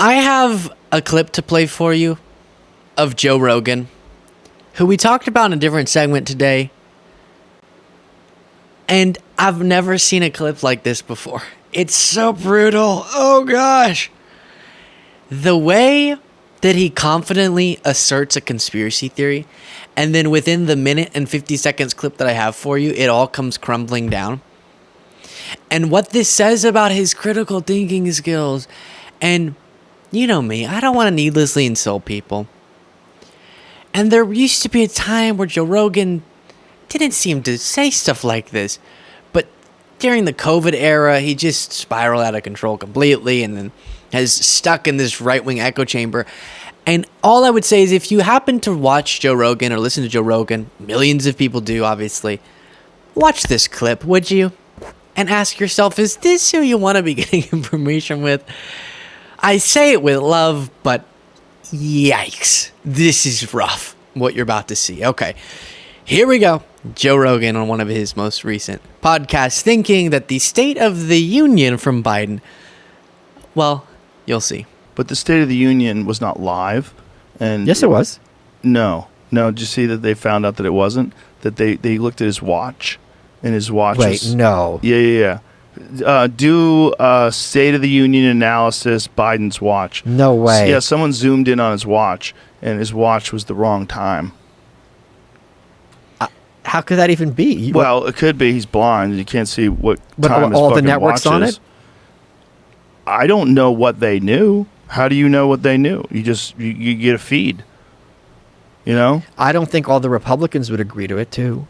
I have a clip to play for you of Joe Rogan, who we talked about in a different segment today. And I've never seen a clip like this before. It's so brutal. Oh, gosh. The way that he confidently asserts a conspiracy theory, and then within the minute and 50 seconds clip that I have for you, it all comes crumbling down. And what this says about his critical thinking skills. And you know me, I don't want to needlessly insult people. And there used to be a time where Joe Rogan didn't seem to say stuff like this. But during the COVID era, he just spiraled out of control completely and then has stuck in this right-wing echo chamber. And all I would say is if you happen to watch Joe Rogan or listen to Joe Rogan, millions of people do, obviously, watch this clip, would you? And ask yourself, is this who you want to be getting information with? I say it with love, but yikes. This is rough, what you're about to see. Okay, here we go. Joe Rogan on one of his most recent podcasts thinking that the State of the Union from Biden, well, you'll see. But the State of the Union was not live. And Yes, it was. No. Did you see that they found out that it wasn't? That they looked at his watch, and his watch Wait, was... no. Yeah. Do a State of the Union analysis, Biden's watch. No way. Yeah, someone zoomed in on his watch, and his watch was the wrong time. How could that even be? Well, it could be he's blind. You can't see what But time his all the fucking networks watch on is. it? I don't know what they knew. How do you know what they knew? You just you get a feed. You know? I don't think all the Republicans would agree to it, too.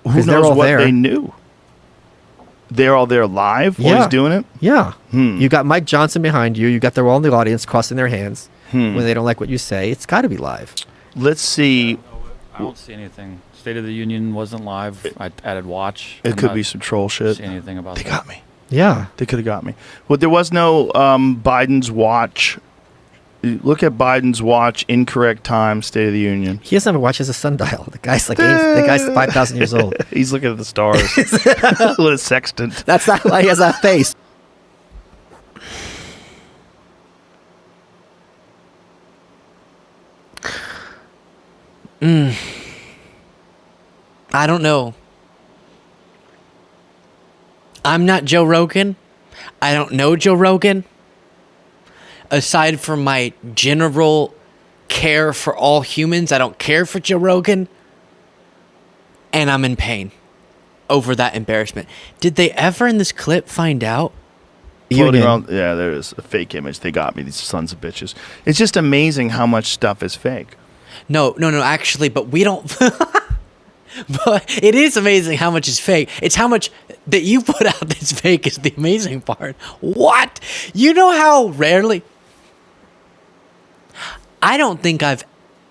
Who 'Cause they're knows all what there. they knew? They're all there live while Yeah. he's doing it? Yeah. Hmm. You got Mike Johnson behind you. You got them all in the audience crossing their hands Hmm. when they don't like what you say. It's got to be live. Let's see. I don't see anything. State of the Union wasn't live. I added watch. It I'm could not be some troll shit. See anything about They that. got me. Yeah. They could have got me. Well, there was no Biden's watch. Look at Biden's watch, incorrect time, State of the Union. He doesn't have a watch as a sundial. The guy's like the guy's 5,000 years old. He's looking at the stars with a sextant. That's not why he has that face. I don't know. I'm not Joe Rogan. I don't know Joe Rogan. Aside from my general care for all humans, I don't care for Joe Rogan. And I'm in pain over that embarrassment. Did they ever in this clip find out? Floating Union. around, yeah, there is a fake image. They got me, these sons of bitches. It's just amazing how much stuff is fake. No, actually, but we don't. But it is amazing how much is fake. It's how much that you put out that's fake is the amazing part. What? You know how rarely. I don't think I've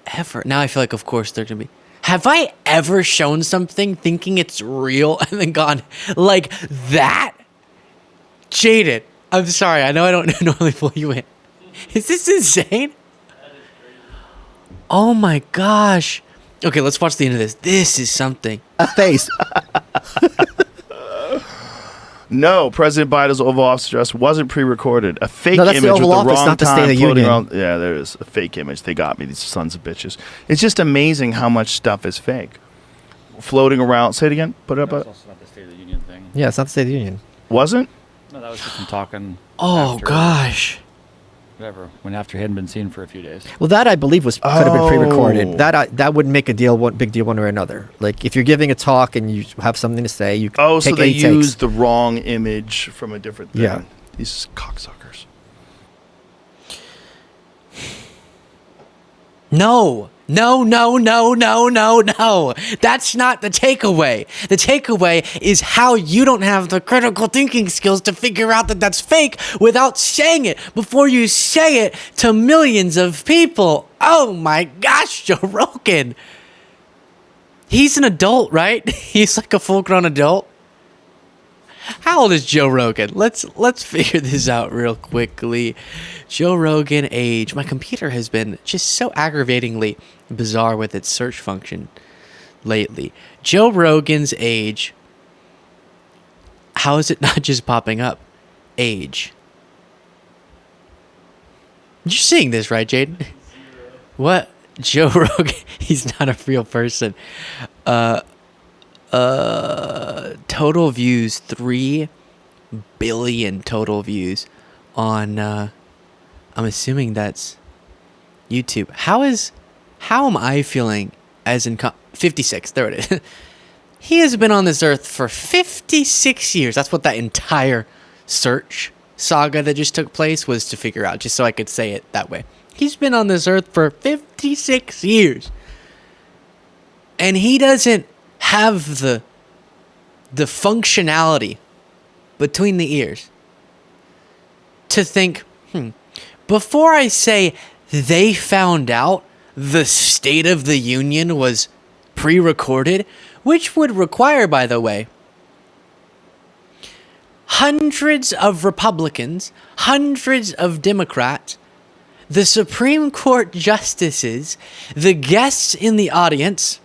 ever. Now I feel like, of course, there can be. Have I ever shown something thinking it's real and then gone like that? Jaded. I'm sorry. I know I don't normally pull you in. Is this insane? Oh my gosh. Okay, let's watch the end of this. This is something. A face. No, President Biden's Oval Office address wasn't pre-recorded. A fake No, that's the image with Oval the Office, wrong not the State time of the floating Union. around. Yeah, there is a fake image. They got me, these sons of bitches. It's just amazing how much stuff is fake. Floating around. Say it again. Put it up. That was also not the State of the Union thing. Yeah, it's not the State of the Union. Wasn't? No, that was just him talking. Oh after- gosh. Whatever. When after he hadn't been seen for a few days. Well, that I believe could have been Oh. pre-recorded. That wouldn't make big deal one way or another. Like if you're giving a talk and you have something to say, you Oh, take so they 8 takes. used the wrong image from a different thing. Yeah. These cocksuckers. No. That's not the takeaway. The takeaway is how you don't have the critical thinking skills to figure out that that's fake without saying it before you say it to millions of people. Oh my gosh, Joe Rogan. He's an adult, right? He's like a full-grown adult. How old is Joe Rogan? Let's figure this out real quickly. Joe Rogan age. My computer has been just so aggravatingly bizarre with its search function lately. Joe Rogan's age. How is it not just popping up? Age. You're seeing this, right, Jade? What? Joe Rogan? He's not a real person. Total views, 3 billion total views on, I'm assuming that's YouTube. How am I feeling as in 56? There it is. He has been on this earth for 56 years. That's what that entire search saga that just took place was to figure out, just so I could say it that way. He's been on this earth for 56 years. And he doesn't have the functionality between the ears to think, before I say they found out the State of the Union was pre-recorded, which would require, by the way, hundreds of Republicans, hundreds of Democrats, the Supreme Court justices, the guests in the audience,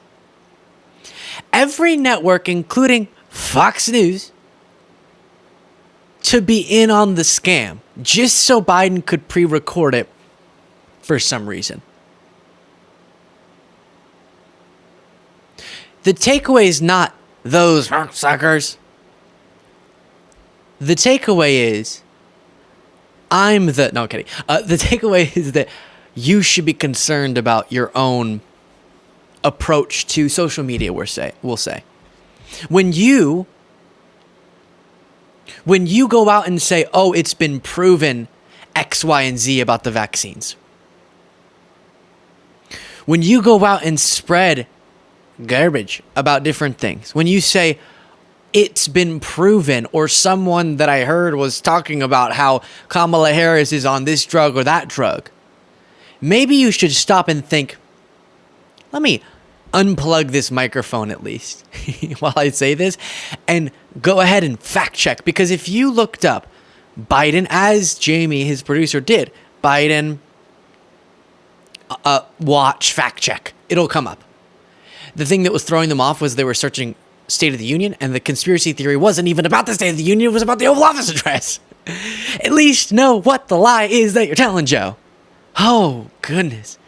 every network, including Fox News, to be in on the scam, just so Biden could pre-record it for some reason. The takeaway is not those suckers. The takeaway is, no, I'm kidding. The takeaway is that you should be concerned about your own approach to social media, we'll say. When you go out and say, oh, it's been proven X, Y, and Z about the vaccines. When you go out and spread garbage about different things. When you say, it's been proven, or someone that I heard was talking about how Kamala Harris is on this drug or that drug, maybe you should stop and think, let me unplug this microphone at least while I say this and go ahead and fact check. Because if you looked up Biden, as Jamie, his producer, did, Biden watch fact check, it'll come up. The thing that was throwing them off was they were searching State of the Union, and the conspiracy theory wasn't even about the State of the Union, it was about the Oval Office address. At least know what the lie is that you're telling, Joe. Oh, goodness.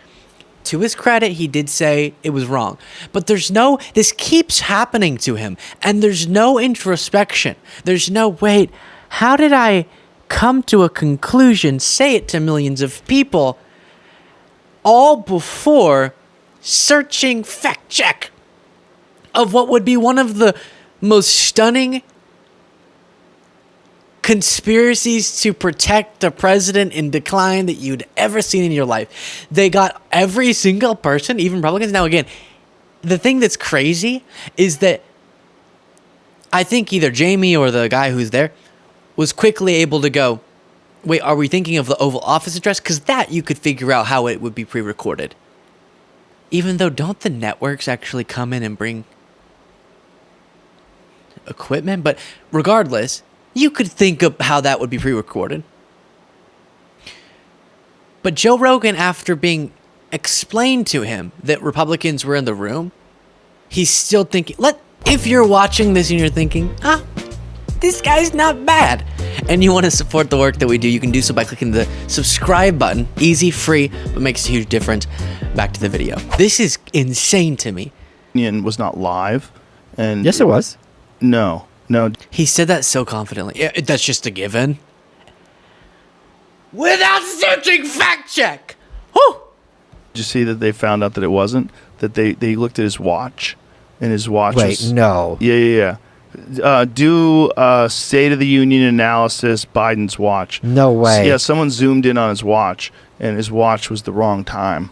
To his credit, he did say it was wrong. But this keeps happening to him, and there's no introspection. There's no, wait, how did I come to a conclusion, say it to millions of people, all before searching fact check of what would be one of the most stunning conspiracies to protect the president in decline that you'd ever seen in your life. They got every single person, even Republicans. Now, again, the thing that's crazy is that I think either Jamie or the guy who's there was quickly able to go, wait, are we thinking of the Oval Office address? Because that you could figure out how it would be pre-recorded. Even though, don't the networks actually come in and bring equipment? But regardless, you could think of how that would be pre-recorded. But Joe Rogan, after being explained to him that Republicans were in the room, he's still thinking, if you're watching this and you're thinking, this guy's not bad, and you want to support the work that we do, you can do so by clicking the subscribe button. Easy, free, but makes a huge difference. Back to the video. This is insane to me. Was not live, and Yes, it was. No. He said that so confidently. Yeah, that's just a given. Without searching fact check. Whew. Did you see that they found out that it wasn't? That they looked at his watch, and his watch Wait, was... no. Yeah. Do State of the Union analysis, Biden's watch. No way. Yeah, someone zoomed in on his watch, and his watch was the wrong time.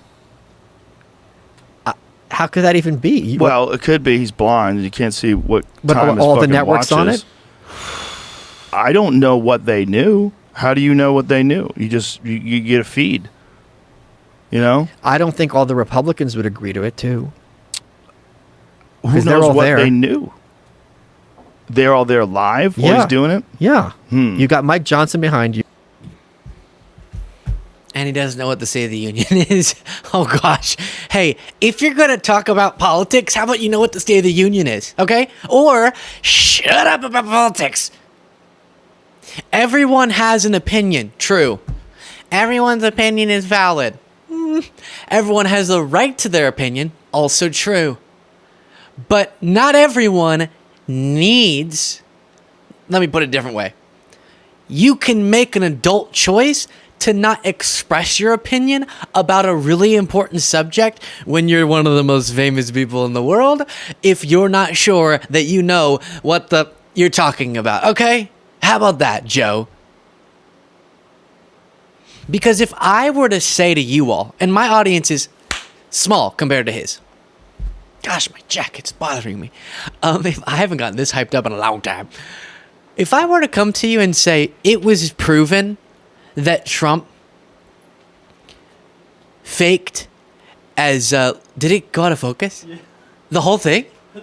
How could that even be? Well, it could be he's blind. You can't see what But time his all the fucking networks watch on is. it? I don't know what they knew. How do you know what they knew? You just you get a feed. You know? I don't think all the Republicans would agree to it, too. Who 'Cause they're knows all what there. they knew? They're all there live while he's doing it? Yeah. You got Mike Johnson behind you. And he doesn't know what the State of the Union is. Oh, gosh. Hey, if you're going to talk about politics, how about you know what the State of the Union is, okay? Or shut up about politics. Everyone has an opinion, true. everyone's opinion is valid. Everyone has the right to their opinion, also true. But not everyone needs, let me put it a different way. You can make an adult choice to not express your opinion about a really important subject when you're one of the most famous people in the world if you're not sure that you know what you're talking about, okay? How about that, Joe? Because if I were to say to you all, and my audience is small compared to his. Gosh, my jacket's bothering me. If I haven't gotten this hyped up in a long time. If I were to come to you and say it was proven that Trump faked as, did it go out of focus? Yeah. The whole thing? No,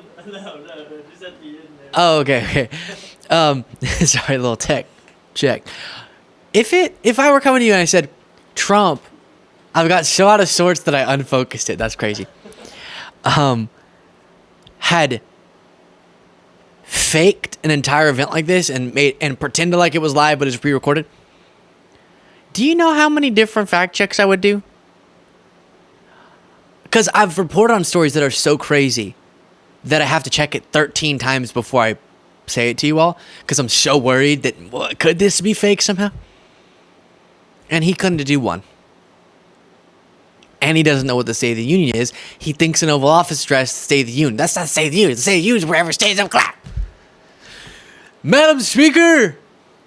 just at the end there. Oh, okay. Sorry, a little tech check. If I were coming to you and I said, Trump, I've got so out of sorts that I unfocused it. That's crazy. Had faked an entire event like this and pretended like it was live, but it's pre-recorded. Do you know how many different fact checks I would do? Because I've reported on stories that are so crazy that I have to check it 13 times before I say it to you all. Because I'm so worried that, could this be fake somehow? And he couldn't do one. And he doesn't know what the State of the Union is. He thinks an Oval Office address is the State of the Union. That's not the State of the Union. The State of the Union is wherever states have clap. Madam Speaker,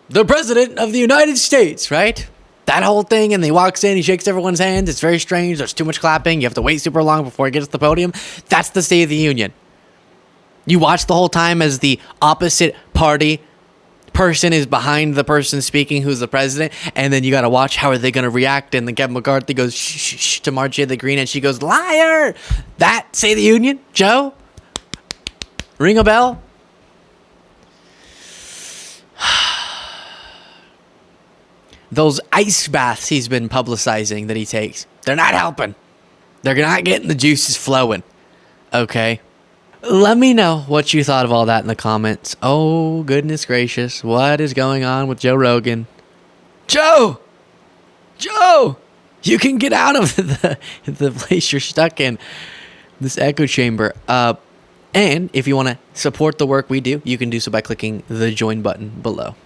the President of the United States, right? That whole thing, and he walks in, he shakes everyone's hands. It's very strange. There's too much clapping. You have to wait super long before he gets to the podium. That's the State of the Union. You watch the whole time as the opposite party person is behind the person speaking who's the president, and then you got to watch how are they going to react, and then Kevin McCarthy goes shh, shh, shh, to Marcia the Green, and she goes, liar! That State of the Union? Joe? Ring a bell? Those ice baths he's been publicizing that he takes, they're not helping. They're not getting the juices flowing. Okay? Let me know what you thought of all that in the comments. Oh, goodness gracious. What is going on with Joe Rogan? Joe! Joe! You can get out of the place you're stuck in. This echo chamber. And if you want to support the work we do, you can do so by clicking the join button below.